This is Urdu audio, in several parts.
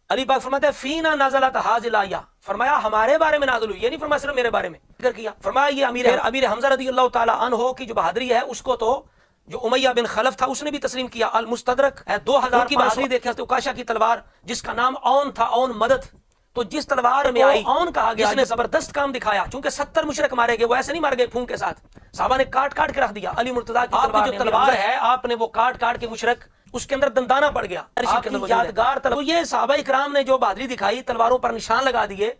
علی پاک فرماتے ہیں فینا نازلت حاضل آیا، فرمایا ہمارے بارے میں نازل ہوئی، یہ نہیں فرمایا صرف میرے بارے میں ذکر کیا، فرمایا یہ امیر حمزہ رضی اللہ تعالیٰ عنہ کی جو بہادری ہے اس کو تو جو امیہ بن خلف تھا اس نے بھی تسلیم کیا۔ المستدرک ہے 2000 کی بہادری دیکھا تو کاشا کی تلوار جس کا نام اون تھا، اون مدد، تو جس تلوار میں آئی اون کہا گیا، جس نے زبردست کام دکھایا، چونکہ 70 مشرک مارے گئے، وہ ایسے نہیں مارے گئے پھونک کے ساتھ، صحابہ نے کاٹ کاٹ کے رکھ دیا۔ علی مرتضیٰ کی تلوار جو تلوار ہے آپ نے وہ کاٹ کاٹ کے مشرک اس کے اندر دندانہ پڑ گیا، آپ کی یادگار تلوار۔ تو یہ صحابہ کرام نے جو بہادری دکھائی، تلواروں پر نشان لگا دیے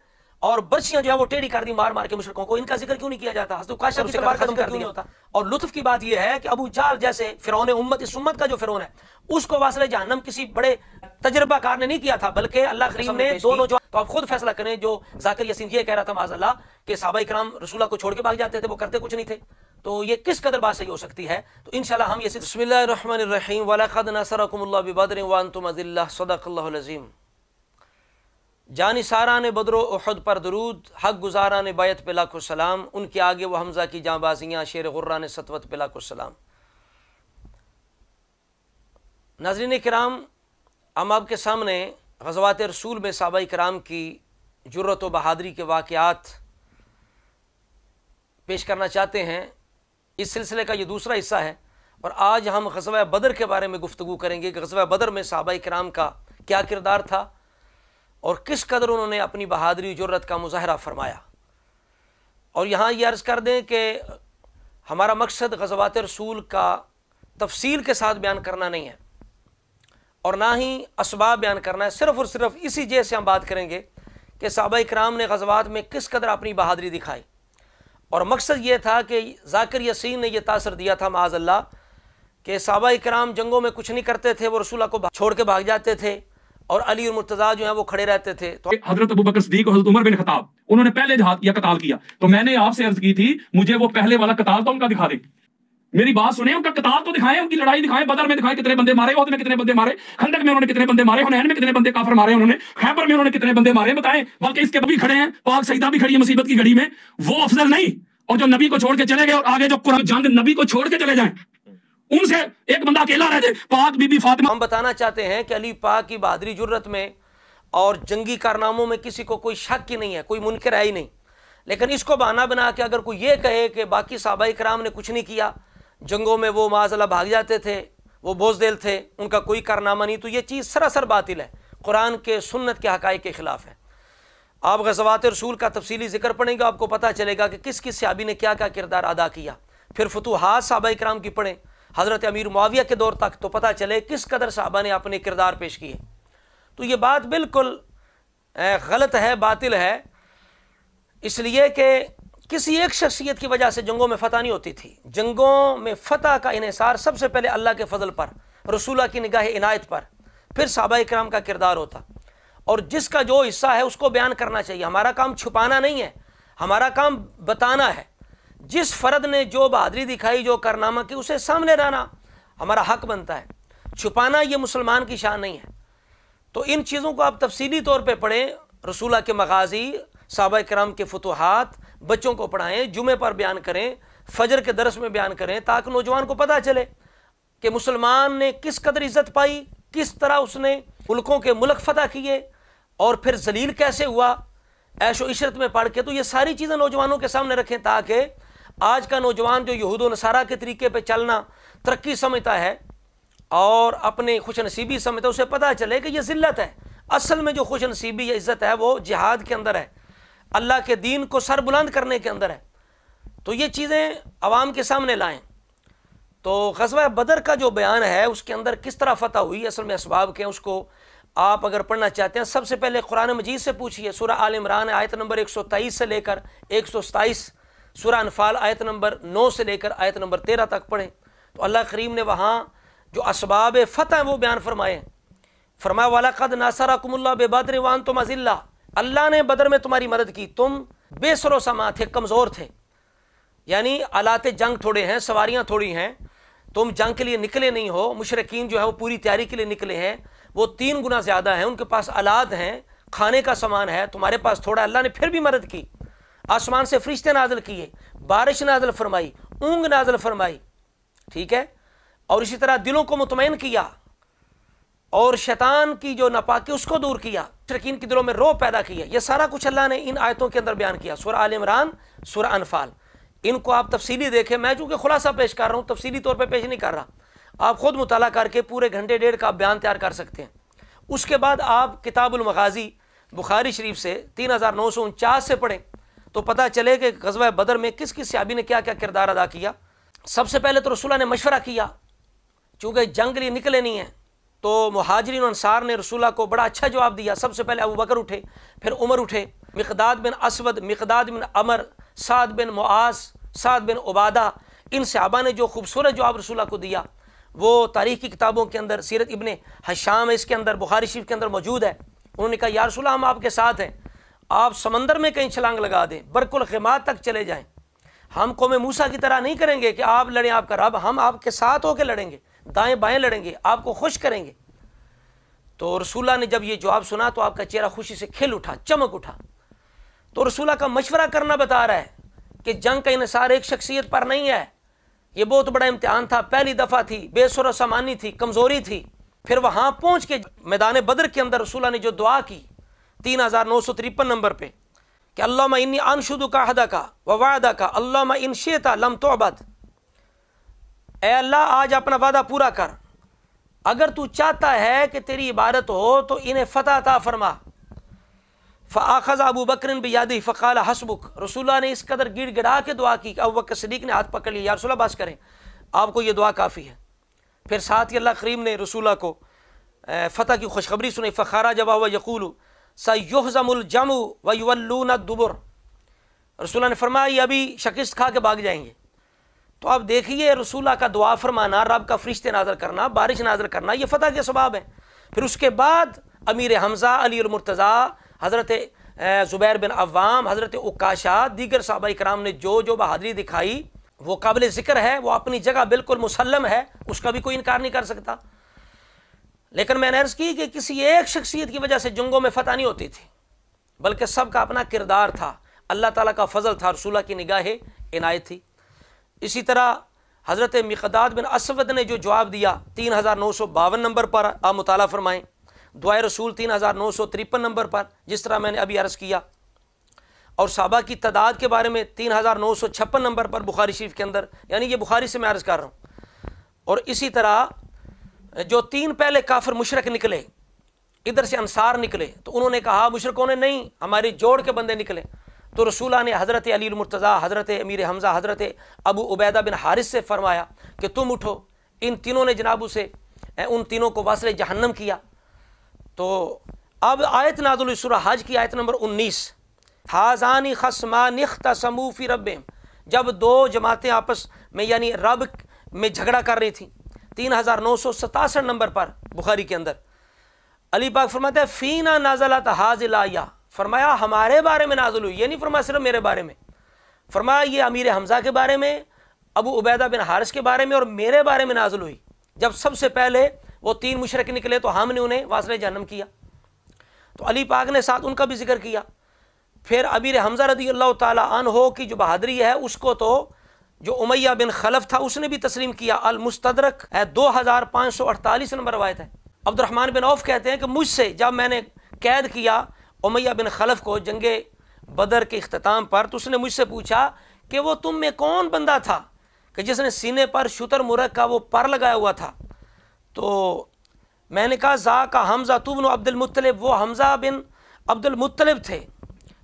اور برچیاں جو ہے وہ ٹیڑھی کر دی مار مار کے مشرکوں کو، ان کا ذکر کیوں نہیں کیا جاتا؟ حضرت عکاشہ کی تلوار کا ذکر کیوں نہیں ہوتا؟ اور لطف کی بات یہ ہے کہ ابو جہل جیسے فرعون امت، اس امت کا جو فرعون ہے، اس کو واصل جہنم کسی بڑے تجربہ کار نے نہیں کیا تھا، بلکہ اللہ کریم نے دونوں جو، تو آپ خود فیصلہ کریں۔ جو ذاکر یاسین یہ کہہ رہا تھا معاذ اللہ کہ صحابہ کرام رسول اللہ کو چھوڑ کے بھاگ جاتے تھے، وہ کرتے کچھ نہیں تھے، تو یہ کس قدر بات صحیح ہو سکتی ہے؟ تو انشاءاللہ ہم یہ بسم اللہ الرحمن الرحیم وَلَقَدْ نَصَرَكُمُ اللَّهُ بِبَدْرٍ وَأَنْتُمْ أَذِلَّةٌ صدق اللہ العظیم۔ جانثاران بدر و احد پر درود، حق گزاران بیعت پہ لاکھوں سلام، ان کے آگے وہ حمزہ کی جاں بازیاں، شیر غران سطوت پہ لاکھوں سلام۔ ناظرین کرام، ہم آپ کے سامنے غزوات رسول میں صحابہ کرام کی جرت و بہادری کے واقعات پیش کرنا چاہتے ہیں۔ اس سلسلے کا یہ دوسرا حصہ ہے، اور آج ہم غزوہ بدر کے بارے میں گفتگو کریں گے کہ غزوہ بدر میں صحابہ کرام کا کیا کردار تھا اور کس قدر انہوں نے اپنی بہادری جرت کا مظاہرہ فرمایا۔ اور یہاں یہ عرض کر دیں کہ ہمارا مقصد غزوات رسول کا تفصیل کے ساتھ بیان کرنا نہیں ہے اور نہ ہی اسباب بیان کرنا ہے، صرف اور صرف اسی جہت سے ہم بات کریں گے کہ صحابہ کرام نے غزوات میں کس قدر اپنی بہادری دکھائی۔ اور مقصد یہ تھا کہ ذاکر یاسین نے یہ تاثر دیا تھا معاذ اللہ کہ صحابہ کرام جنگوں میں کچھ نہیں کرتے تھے، وہ رسول اللہ کو چھوڑ کے بھاگ جاتے تھے، اور علی اور مرتضیٰ جو ہیں وہ کھڑے رہتے تھے۔ تو حضرت ابوبکر صدیق اور حضرت عمر بن خطاب انہوں نے پہلے جہاد کیا، قتال کیا، تو میں نے آپ سے عرض کی تھی مجھے وہ پہلے والا قتال تو ان کا دکھا دیں، میری بات سنیں، ان کا قتال تو دکھائیں، ان کی لڑائی دکھائیں، بدر میں دکھائیں کتنے بندے مارے، احد میں کتنے بندے مارے، خندق میں انہوں نے کتنے بندے مارے، حنین میں کتنے بندے کافر مارے انہوں نے، خیبر میں انہوں نے کتنے بندے مارے بتائیں۔ بلکہ اس کے بھی کھڑے ہیں، پاک سیدہ بھی کھڑی ہے مصیبت کی گھڑی میں، وہ افضل نہیں، اور جو نبی کو چھوڑ کے چلے گئے اور آگے جو قرآن جنگ نبی کو چھوڑ کے چلے جائیں ان سے ایک بندہ اکیلا رہ جائے، پاک بی بی فاطمہ۔ ہم بتانا چاہتے ہیں کہ علی پاک کی بہادری جرت میں اور جنگی کارناموں میں کسی کو کوئی شک ہی نہیں ہے، کوئی منکر ہے ہی نہیں، لیکن اس کو بہانہ بنا کے اگر کوئی یہ کہے کہ باقی صحابہ کرام نے کچھ نہیں کیا، جنگوں میں وہ معاذ اللہ بھاگ جاتے تھے، وہ بوزدل تھے، ان کا کوئی کارنامہ نہیں، تو یہ چیز سراسر باطل ہے، قرآن کے سنت کے حقائق کے خلاف ہے۔ آپ غزوات رسول کا تفصیلی ذکر پڑھیں گے، آپ کو پتہ چلے گا کہ کس کس صحابی نے کیا کیا کردار ادا کیا۔ پھر فتوحات صحابہ کرام کی پڑھیں حضرت امیر معاویہ کے دور تک، تو پتہ چلے کس قدر صحابہ نے اپنے کردار پیش کیے۔ تو یہ بات بالکل غلط ہے، باطل ہے، اس لیے کہ کسی ایک شخصیت کی وجہ سے جنگوں میں فتح نہیں ہوتی تھی۔ جنگوں میں فتح کا انحصار سب سے پہلے اللہ کے فضل پر، رسول اللہ کی نگاہ عنایت پر، پھر صحابہ کرام کا کردار ہوتا، اور جس کا جو حصہ ہے اس کو بیان کرنا چاہیے۔ ہمارا کام چھپانا نہیں ہے، ہمارا کام بتانا ہے۔ جس فرد نے جو بہادری دکھائی، جو کارنامہ کی، اسے سامنے لانا ہمارا حق بنتا ہے، چھپانا یہ مسلمان کی شان نہیں ہے۔ تو ان چیزوں کو آپ تفصیلی طور پہ پڑھیں، رسول اللہ کے مغازی، صحابہ کرام کے فتوحات، بچوں کو پڑھائیں، جمعے پر بیان کریں، فجر کے درس میں بیان کریں، تاکہ نوجوان کو پتہ چلے کہ مسلمان نے کس قدر عزت پائی، کس طرح اس نے ملکوں کے ملک فتح کیے، اور پھر ذلیل کیسے ہوا عیش و عشرت میں پڑھ کے۔ تو یہ ساری چیزیں نوجوانوں کے سامنے رکھیں، تاکہ آج کا نوجوان جو یہود و نصارہ کے طریقے پہ چلنا ترقی سمجھتا ہے اور اپنے خوش نصیبی سمجھتا ہے، اسے پتہ چلے کہ یہ ذلت ہے۔ اصل میں جو خوش نصیبی یا عزت ہے وہ جہاد کے اندر ہے، اللہ کے دین کو سر بلند کرنے کے اندر ہے۔ تو یہ چیزیں عوام کے سامنے لائیں۔ تو غزوہ بدر کا جو بیان ہے اس کے اندر کس طرح فتح ہوئی، اصل میں اسباب کے ہیں، اس کو آپ اگر پڑھنا چاہتے ہیں سب سے پہلے قرآن مجید سے پوچھیے۔ سورہ آل عمران آیت نمبر 123 سے لے کر 127، سورہ انفال آیت نمبر 9 سے لے کر آیت نمبر 13 تک پڑھیں، تو اللہ کریم نے وہاں جو اسباب فتح ہیں وہ بیان فرمائے ہیں۔ فرمایا وَلَقَدْ نَصَرَكُمُ اللَّهُ بِبَدْرٍ وَأَنْتُمْ أَذِلَّةٌ، اللہ نے بدر میں تمہاری مدد کی، تم بے سر و سما تھے، کمزور تھے، یعنی آلات جنگ تھوڑے ہیں، سواریاں تھوڑی ہیں، تم جنگ کے لیے نکلے نہیں ہو۔ مشرکین جو ہے وہ پوری تیاری کے لیے نکلے ہیں، وہ 3 گنا زیادہ ہیں، ان کے پاس آلات ہیں، کھانے کا سامان ہے، تمہارے پاس تھوڑا۔ اللہ نے پھر بھی مدد کی، آسمان سے فرشتے نازل کیے، بارش نازل فرمائی، اونگ نازل فرمائی، ٹھیک ہے، اور اسی طرح دلوں کو مطمئن کیا، اور شیطان کی جو ناپاکی اس کو دور کیا، مشرکین کے دلوں میں رعب پیدا کیا. یہ سارا کچھ اللہ نے ان آیتوں کے اندر بیان کیا. سورہ آل عمران، سورہ انفال، ان کو آپ تفصیلی دیکھیں. میں چونکہ خلاصہ پیش کر رہا ہوں، تفصیلی طور پہ پیش نہیں کر رہا. آپ خود مطالعہ کر کے پورے گھنٹے ڈیڑھ کا بیان تیار کر سکتے ہیں. اس کے بعد آپ کتاب المغازی بخاری شریف سے 3949 سے پڑھیں تو پتہ چلے کہ غزوہ بدر میں کس کس صحابی نے کیا کیا کردار ادا کیا. سب سے پہلے تو رسول اللہ نے مشورہ کیا، چونکہ جنگ لیے نکلے نہیں ہیں تو مہاجرین و انصار نے رسول اللہ کو بڑا اچھا جواب دیا. سب سے پہلے ابو بکر اٹھے، پھر عمر اٹھے، مقداد بن اسود، مقداد بن عمر، سعد بن معاذ، سعد بن عبادہ. ان صحابہ نے جو خوبصورت جواب رسول اللہ کو دیا وہ تاریخ کی کتابوں کے اندر، سیرت ابن حشام اس کے اندر، بخاری شریف کے اندر موجود ہے. انہوں نے کہا یا رسول اللہ ہم آپ کے ساتھ ہیں، آپ سمندر میں کہیں چھلانگ لگا دیں، برق الغماد تک چلے جائیں، ہم قوم موسیٰ کی طرح نہیں کریں گے کہ آپ لڑیں آپ کا رب، ہم آپ کے ساتھ ہو کے لڑیں گے، دائیں بائیں لڑیں گے، آپ کو خوش کریں گے. تو رسول اللہ نے جب یہ جواب سنا تو آپ کا چہرہ خوشی سے کھل اٹھا، چمک اٹھا. تو رسول اللہ کا مشورہ کرنا بتا رہا ہے کہ جنگ کا انحصار ایک شخصیت پر نہیں ہے. یہ بہت بڑا امتحان تھا، پہلی دفعہ تھی، بے سر و سامانی تھی، کمزوری تھی. پھر وہاں پہنچ کے میدان بدر کے اندر رسول اللہ نے جو دعا کی 3953 نمبر پہ کہ اللہم انی انشدک عہدک ووعدک اللہم ان شئت لم تعبد، اے اللہ آج اپنا وعدہ پورا کر، اگر تو چاہتا ہے کہ تیری عبادت ہو تو انہیں فتح عطا فرما. فآخذ ابو بکر بیدہ فقال حسبک، رسول اللہ نے اس قدر گڑ گڑا کے دعا کی کہ ابو بکر صدیق نے ہاتھ پکڑ لیا، یا رسول اللہ بس کریں، آپ کو یہ دعا کافی ہے. پھر ساتھ ہی اللہ کریم نے رسول اللہ کو فتح کی خوشخبری سنائی. فخرج وهو یقول سیہزم الجمع ویولون الدبر، رسول اللہ نے فرمایا یہ ابھی شکست کھا کے بھاگ جائیں گے. تو اب دیکھیے رسول اللہ کا دعا فرمانا، رب کا فرشتے نازل کرنا، بارش نازل کرنا، یہ فتح کے سبب ہے. پھر اس کے بعد امیر حمزہ، علی المرتضیٰ، حضرت زبیر بن عوام، حضرت عکاشہ، دیگر صحابہ کرام نے جو جو بہادری دکھائی وہ قابل ذکر ہے، وہ اپنی جگہ بالکل مسلم ہے، اس کا بھی کوئی انکار نہیں کر سکتا. لیکن میں نے عرض کی کہ کسی ایک شخصیت کی وجہ سے جنگوں میں فتح نہیں ہوتی تھی، بلکہ سب کا اپنا کردار تھا، اللہ تعالیٰ کا فضل تھا، رسول اللہ کی نگاہ عنایت تھی. اسی طرح حضرت مقداد بن اسود نے جو جواب دیا 3952 نمبر پر، آپ مطالعہ فرمائیں. دعائے رسول 3953 نمبر پر، جس طرح میں نے ابھی عرض کیا. اور صحابہ کی تعداد کے بارے میں 3956 نمبر پر بخاری شریف کے اندر، یعنی یہ بخاری سے میں عرض کر رہا ہوں. اور اسی طرح جو 3 پہلے کافر مشرک نکلے، ادھر سے انصار نکلے، تو انہوں نے کہا مشرکوں نے نہیں، ہماری جوڑ کے بندے نکلے. تو رسول اللہ نے حضرت علی المرتضیٰ، حضرت امیر حمزہ، حضرت ابو عبیدہ بن حارث سے فرمایا کہ تم اٹھو. ان تینوں نے جناب اسے، ان تینوں کو واصل جہنم کیا. تو اب آیت نازل ہوئی سورہ حج کی آیت نمبر 19، ھذان خصمان اختصموا فی ربہم، جب 2 جماعتیں آپس میں یعنی رب میں جھگڑا کر رہی تھیں. 3967 نمبر پر بخاری کے اندر علی پاک فرماتے ہیں فینا نازلت ھذہ الآیہ، فرمایا ہمارے بارے میں نازل ہوئی، یہ نہیں فرمایا صرف میرے بارے میں، فرمایا یہ امیر حمزہ کے بارے میں، ابو عبیدہ بن حارث کے بارے میں اور میرے بارے میں نازل ہوئی. جب سب سے پہلے وہ 3 مشرک نکلے تو ہم نے انہیں واصل جہنم کیا. تو علی پاک نے ساتھ ان کا بھی ذکر کیا. پھر امیر حمزہ رضی اللہ تعالیٰ عنہ کی جو بہادری ہے اس کو تو جو امیہ بن خلف تھا اس نے بھی تسلیم کیا. المستدرک ہے 2548 نمبر روایت ہے. عبد الرحمن بن عوف کہتے ہیں کہ مجھ سے جب میں نے قید کیا امیہ بن خلف کو جنگ بدر کے اختتام پر، تو اس نے مجھ سے پوچھا کہ وہ تم میں کون بندہ تھا کہ جس نے سینے پر شتر مرغ کا وہ پر لگایا ہوا تھا. تو میں نے کہا ذاک حمزہ بن عبد المطلب، وہ حمزہ بن عبد المطلب تھے.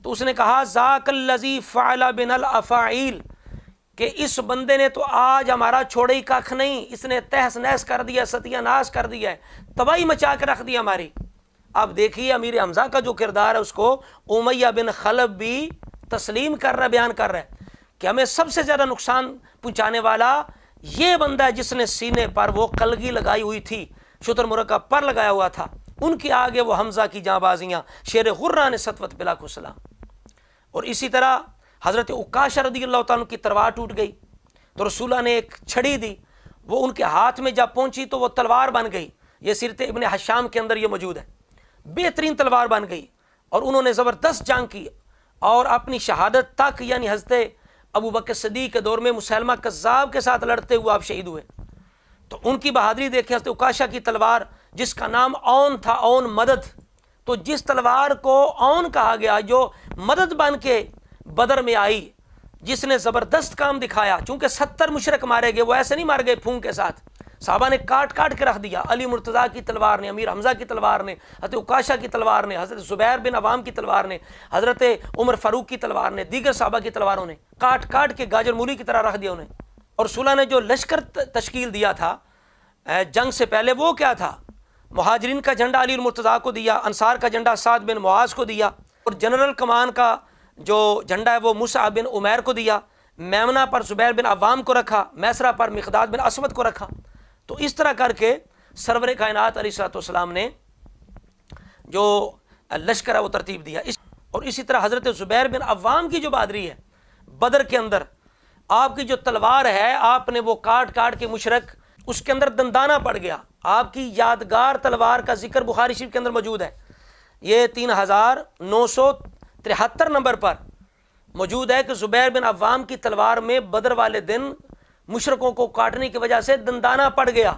تو اس نے کہا ذاک الذی فعل بن الافاعیل، کہ اس بندے نے تو آج ہمارا چھوڑے ہی کاکھ نہیں، اس نے تہس نہس کر دیا، ستیہ ناش کر دیا ہے، تباہی مچا کے رکھ دی ہماری. اب دیکھیے امیر حمزہ کا جو کردار ہے اس کو امیہ بن خلف بھی تسلیم کر رہا ہے، بیان کر رہا ہے کہ ہمیں سب سے زیادہ نقصان پہنچانے والا یہ بندہ ہے جس نے سینے پر وہ کلگی لگائی ہوئی تھی، شتر مرغ کا پر لگایا ہوا تھا. ان کے آگے وہ حمزہ کی جاں بازیاں شیر غرہ نے سطوت بلاک السلام. اور اسی طرح حضرت عکاشہ رضی اللہ تعالیٰ کی تلوار ٹوٹ گئی تو رسول اللہ نے ایک چھڑی دی، وہ ان کے ہاتھ میں جب پہنچی تو وہ تلوار بن گئی. یہ سیرت ابن حشام کے اندر یہ موجود ہے. بہترین تلوار بن گئی اور انہوں نے زبردست جنگ کی اور اپنی شہادت تک، یعنی حضرت ابو بکر صدیق کے دور میں مسلمہ کذاب کے ساتھ لڑتے ہوئے آپ شہید ہوئے. تو ان کی بہادری دیکھیں، حضرت عکاشہ کی تلوار جس کا نام اون تھا، اون مدد. تو جس تلوار کو اون کہا گیا جو مدد بن کے بدر میں آئی، جس نے زبردست کام دکھایا، چونکہ 70 مشرک مارے گئے، وہ ایسے نہیں مار گئے پھونک کے ساتھ، صحابہ نے کاٹ کاٹ کے رکھ دیا. علی مرتضیٰ کی تلوار نے، امیر حمزہ کی تلوار نے، حضرت عکاشہ کی تلوار نے، حضرت زبیر بن عوام کی تلوار نے، حضرت عمر فاروق کی تلوار نے، دیگر صحابہ کی تلواروں نے کاٹ کاٹ کے گاجر مولی کی طرح رکھ دیا انہیں. اور رسول نے جو لشکر تشکیل دیا تھا جنگ سے پہلے، وہ کیا تھا؟ مہاجرین کا جھنڈا علی مرتضیٰ کو دیا، انصار کا جھنڈا سعد بن معاذ کو دیا، اور جنرل کمان کا جو جھنڈا ہے وہ مصعب بن عمیر کو دیا، میمنہ پر زبیر بن عوام کو رکھا، میسرہ پر مقداد بن اسود کو رکھا. تو اس طرح کر کے سرور کائنات علیہ الصلوۃ والسلام نے جو لشکر ہے وہ ترتیب دیا. اور اسی طرح حضرت زبیر بن عوام کی جو بہادری ہے بدر کے اندر، آپ کی جو تلوار ہے، آپ نے وہ کاٹ کاٹ کے مشرک، اس کے اندر دندانہ پڑ گیا. آپ کی یادگار تلوار کا ذکر بخاری شریف کے اندر موجود ہے. یہ 3973 نمبر پر موجود ہے کہ زبیر بن عوام کی تلوار میں بدر والے دن مشرکوں کو کاٹنے کی وجہ سے دندانہ پڑ گیا،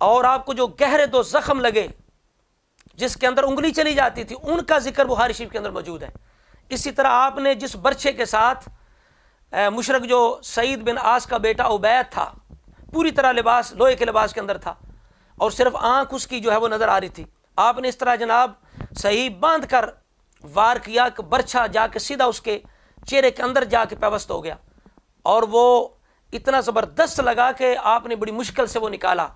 اور آپ کو جو گہرے 2 زخم لگے جس کے اندر انگلی چلی جاتی تھی، ان کا ذکر بخاری شریف کے اندر موجود ہے. اسی طرح آپ نے جس برچے کے ساتھ مشرک جو سعید بن آس کا بیٹا عبید تھا، پوری طرح لباس لوہے کے لباس کے اندر تھا اور صرف آنکھ اس کی جو ہے وہ نظر آ رہی تھی، آپ نے اس طرح جناب صحیح باندھ کر وار کیا کہ برچھا جا کے سیدھا اس کے چہرے کے اندر جا کے پیوست ہو گیا، اور وہ اتنا زبردست لگا کہ آپ نے بڑی مشکل سے وہ نکالا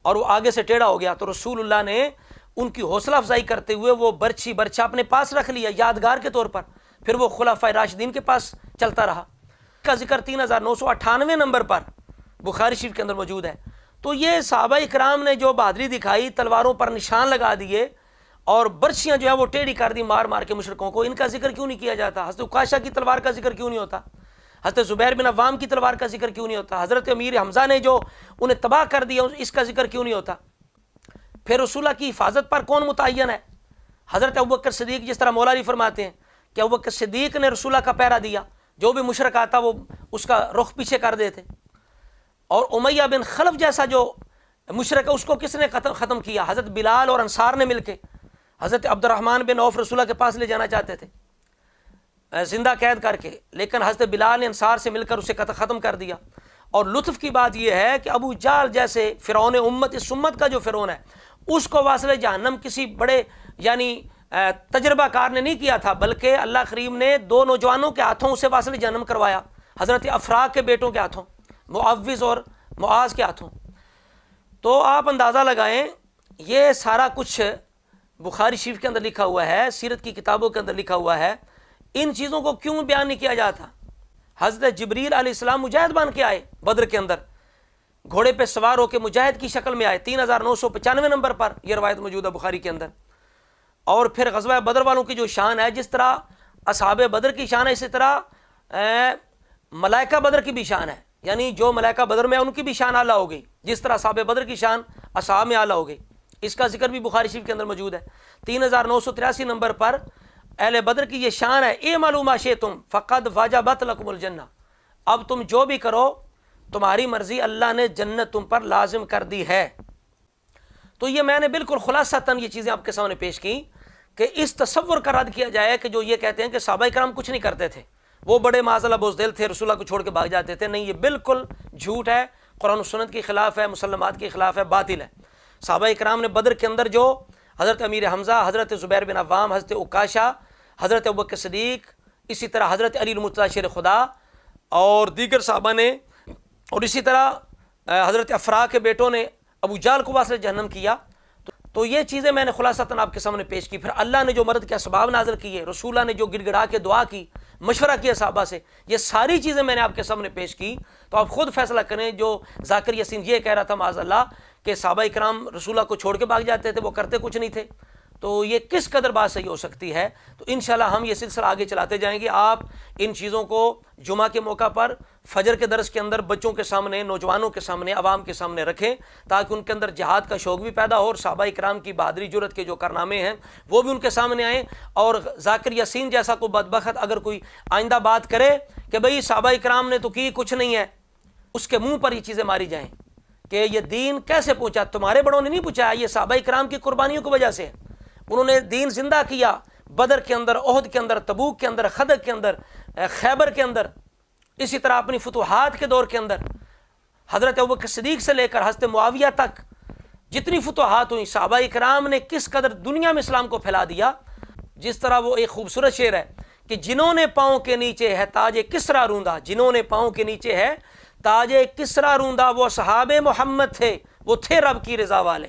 اور وہ آگے سے ٹیڑھا ہو گیا. تو رسول اللہ نے ان کی حوصلہ افزائی کرتے ہوئے وہ برچھا اپنے پاس رکھ لیا یادگار کے طور پر. پھر وہ خلفائے راشدین کے پاس چلتا رہا. کا ذکر 3998 نمبر پر بخاری شریف کے اندر موجود ہے. تو یہ صحابہ اکرام نے جو بہادری دکھائی، تلواروں پر نشان لگا دیے اور برچیاں جو ہے وہ ٹیڑھی کر دی مار مار کے مشرکوں کو، ان کا ذکر کیوں نہیں کیا جاتا؟ حضرت عکاشہ کی تلوار کا ذکر کیوں نہیں ہوتا؟ حضرت زبیر بن عوام کی تلوار کا ذکر کیوں نہیں ہوتا؟ حضرت امیر حمزہ نے جو انہیں تباہ کر دیا، اس کا ذکر کیوں نہیں ہوتا؟ پھر رسول اللہ کی حفاظت پر کون متعین ہے؟ حضرت ابوبکر صدیق. جس طرح مولا علی فرماتے ہیں کہ ابوبکر صدیق نے رسول اللہ کا پہرا دیا، جو بھی مشرک آتا وہ اس کا رخ پیچھے کر دیتے. اور امیہ بن خلف جیسا جو مشرک ہے اس کو کس نے ختم کیا؟ حضرت بلال اور انصار نے مل کے. حضرت عبد الرحمن بن عوف رسول اللہ کے پاس لے جانا چاہتے تھے زندہ قید کر کے، لیکن حضرت بلال نے انصار سے مل کر اسے ختم کر دیا. اور لطف کی بات یہ ہے کہ ابو جہل جیسے فرعون امت، اس امت کا جو فرعون ہے، اس کو واصل جہنم کسی بڑے یعنی تجربہ کار نے نہیں کیا تھا، بلکہ اللہ کریم نے 2 نوجوانوں کے ہاتھوں اسے واصل جہنم کروایا، حضرت افراق کے بیٹوں کے ہاتھوں، معوذ اور معاذ کے ہاتھوں. تو آپ اندازہ لگائیں، یہ سارا کچھ بخاری شریف کے اندر لکھا ہوا ہے، سیرت کی کتابوں کے اندر لکھا ہوا ہے. ان چیزوں کو کیوں بیان نہیں کیا جاتا؟ حضرت جبریل علیہ السلام مجاہد بن کے آئے بدر کے اندر، گھوڑے پہ سوار ہو کے مجاہد کی شکل میں آئے. 3995 نمبر پر یہ روایت موجود ہے بخاری کے اندر. اور پھر غزوہ بدر والوں کی جو شان ہے، جس طرح اصحاب بدر کی شان ہے، اسی طرح ملائکہ بدر کی بھی شان ہے. یعنی جو ملائکہ بدر میں ان کی بھی شان اعلیٰ ہو گئی، جس طرح اصحاب بدر کی شان اصحاب میں اعلیٰ ہو گئی. اس کا ذکر بھی بخاری شریف کے اندر موجود ہے. 3983 نمبر پر اہل بدر کی یہ شان ہے، اے معلوم شئتم فقد وجبت لکم الجنہ، اب تم جو بھی کرو تمہاری مرضی، اللہ نے جنت تم پر لازم کر دی ہے. تو یہ میں نے بالکل خلاصتاً یہ چیزیں آپ کے سامنے پیش کی کہ اس تصور کا رد کیا جائے کہ جو یہ کہتے ہیں کہ صحابہ کرام کچھ نہیں کرتے تھے، وہ بڑے معاذ بزدل تھے، رسول اللہ کو چھوڑ کے بھاگ جاتے تھے. نہیں، یہ بالکل جھوٹ ہے، قرآن و سنت کے خلاف ہے، مسلمات کے خلاف ہے، باطل ہے. صحابہ کرام نے بدر کے اندر جو حضرت امیر حمزہ، حضرت زبیر بن عوام، حضرت عکاشہ، حضرت ابوبکر صدیق، اسی طرح حضرت علی المرتضیٰ شیر خدا اور دیگر صحابہ نے، اور اسی طرح حضرت افراق کے بیٹوں نے ابو جہل کو واصل جہنم کیا. تو یہ چیزیں میں نے خلاصتاً آپ کے سامنے پیش کی. پھر اللہ نے جو مدد کے اسباب نازل کیے، رسول اللہ نے جو گڑ گڑا کے دعا کی، مشورہ کیا صحابہ سے، یہ ساری چیزیں میں نے آپ کے سامنے پیش کی. تو آپ خود فیصلہ کریں. جو ذاکر یاسین یہ کہہ رہا تھا معاذ اللہ کہ صحابہ کرام رسول اللہ کو چھوڑ کے بھاگ جاتے تھے، وہ کرتے کچھ نہیں تھے، تو یہ کس قدر بات صحیح ہو سکتی ہے؟ تو انشاءاللہ ہم یہ سلسلہ آگے چلاتے جائیں گے. آپ ان چیزوں کو جمعہ کے موقع پر فجر کے درس کے اندر بچوں کے سامنے، نوجوانوں کے سامنے، عوام کے سامنے رکھیں، تاکہ ان کے اندر جہاد کا شوق بھی پیدا ہو اور صحابہ کرام کی بہادری جرت کے جو کارنامے ہیں وہ بھی ان کے سامنے آئیں. اور ذاکر یاسین جیسا کوئی بدبخت اگر کوئی آئندہ بات کرے کہ بھئی صحابہ کرام نے تو کی کچھ نہیں ہے، اس کے منہ پر یہ چیزیں ماری جائیں کہ یہ دین کیسے پہنچا؟ تمہارے بڑوں نے نہیں پوچھا، یہ صحابہ کرام کی قربانیوں کی وجہ سے انہوں نے دین زندہ کیا، بدر کے اندر، احد کے اندر، تبوک کے اندر، خندق کے اندر، خیبر کے اندر، اسی طرح اپنی فتوحات کے دور کے اندر حضرت ابوبکر صدیق سے لے کر حضرت معاویہ تک جتنی فتوحات ہوئی، صحابہ کرام نے کس قدر دنیا میں اسلام کو پھیلا دیا۔ جس طرح وہ ایک خوبصورت شعر ہے کہ جنہوں نے پاؤں کے نیچے ہے تاج کسریٰ روندا، جنہوں نے پاؤں کے نیچے ہے تاج کسریٰ روندا، وہ صحابہ محمد تھے، وہ تھے رب کی رضا والے۔